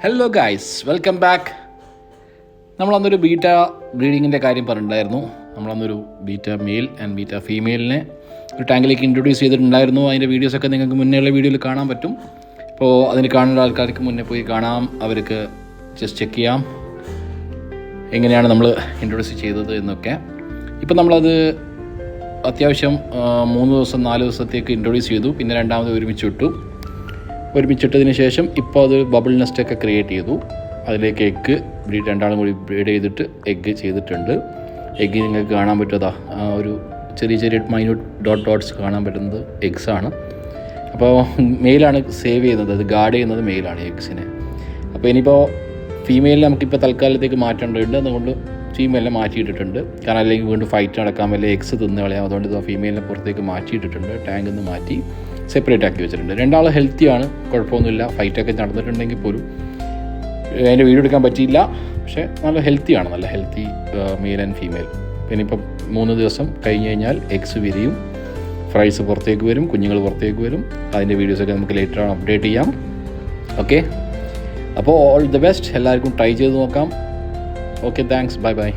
Hello guys, welcome back. നമ്മളന്നൊരു betta ബ്രീഡിങ്ങിൻ്റെ കാര്യം പറഞ്ഞിട്ടുണ്ടായിരുന്നു. നമ്മളന്നൊരു ബീറ്റ മെയിൽ ആൻഡ് ബീറ്റ ഫീമെയിലിനെ ഒരു ടാങ്കിലേക്ക് ഇൻട്രൊഡ്യൂസ് ചെയ്തിട്ടുണ്ടായിരുന്നു. അതിൻ്റെ വീഡിയോസൊക്കെ നിങ്ങൾക്ക് മുന്നേയുള്ള വീഡിയോയിൽ കാണാൻ പറ്റും. അപ്പോൾ അതിന് കാണുന്ന ആൾക്കാർക്ക് മുന്നേ പോയി കാണാം, അവർക്ക് ജസ്റ്റ് ചെക്ക് ചെയ്യാം എങ്ങനെയാണ് നമ്മൾ ഇൻട്രൊഡ്യൂസ് ചെയ്തത് എന്നൊക്കെ. ഇപ്പം നമ്മളത് അത്യാവശ്യം 3 ദിവസം 4 ദിവസത്തേക്ക് ഇൻട്രൊഡ്യൂസ് ചെയ്തു. പിന്നെ രണ്ടാമത് ഒരുമിച്ചിട്ടതിന് ശേഷം ഇപ്പോൾ അത് ബബിൾ നെസ്റ്റൊക്കെ ക്രിയേറ്റ് ചെയ്തു. അതിലേക്ക് എഗ്ഗ് രണ്ടാളും കൂടി ബ്രീഡ് ചെയ്തിട്ട് എഗ്ഗ് ചെയ്തിട്ടുണ്ട്. എഗ്ഗ് നിങ്ങൾക്ക് കാണാൻ പറ്റുമതാ, ഒരു ചെറിയ മൈന്യൂട്ട് ഡോട്ട്സ് കാണാൻ പറ്റുന്നത് എഗ്സാണ്. അപ്പോൾ മെയിലാണ് സേവ് ചെയ്യുന്നത്, അത് ഗാർഡ് ചെയ്യുന്നത് മെയിലാണ് എഗ്സിനെ. അപ്പോൾ ഇനിയിപ്പോൾ ഫീമെയിലിനെ നമുക്കിപ്പോൾ തൽക്കാലത്തേക്ക് മാറ്റേണ്ടതുണ്ട്. അതുകൊണ്ട് ഫീമെയിലിനെ മാറ്റിയിട്ടിട്ടുണ്ട്. കാരണം അല്ലെങ്കിൽ വീണ്ടും ഫൈറ്റ് നടക്കാൻ വല്ല എഗ്സ് തിന്ന് കളയാം. അതുകൊണ്ട് ഇത് ഫീമെയിലിനെ പുറത്തേക്ക് മാറ്റിയിട്ടിട്ടുണ്ട്. ടാങ്കിൽ നിന്ന് മാറ്റി സെപ്പറേറ്റ് ആക്കി വെച്ചിട്ടുണ്ട്. രണ്ടാൾ ഹെൽത്തിയാണ്, കുഴപ്പമൊന്നുമില്ല. ഫൈറ്റൊക്കെ നടന്നിട്ടുണ്ടെങ്കിൽ പോലും അതിൻ്റെ വീഡിയോ എടുക്കാൻ പറ്റിയില്ല. പക്ഷേ നല്ല ഹെൽത്തിയാണ്, നല്ല ഹെൽത്തി മെയിൽ ആൻഡ് ഫീമെയിൽ. പിന്നെ ഇപ്പം 3 ദിവസം കഴിഞ്ഞ് കഴിഞ്ഞാൽ എഗ്സ് വിരിയും, ഫ്രൈസ് പുറത്തേക്ക് വരും, കുഞ്ഞുങ്ങൾ പുറത്തേക്ക് വരും. അതിൻ്റെ വീഡിയോസൊക്കെ നമുക്ക് ലേറ്റർ ആണ് അപ്ഡേറ്റ് ചെയ്യാം. ഓക്കെ, അപ്പോൾ ഓൾ ദി ബെസ്റ്റ്. എല്ലാവർക്കും ട്രൈ ചെയ്ത് നോക്കാം. Okay, thanks, by.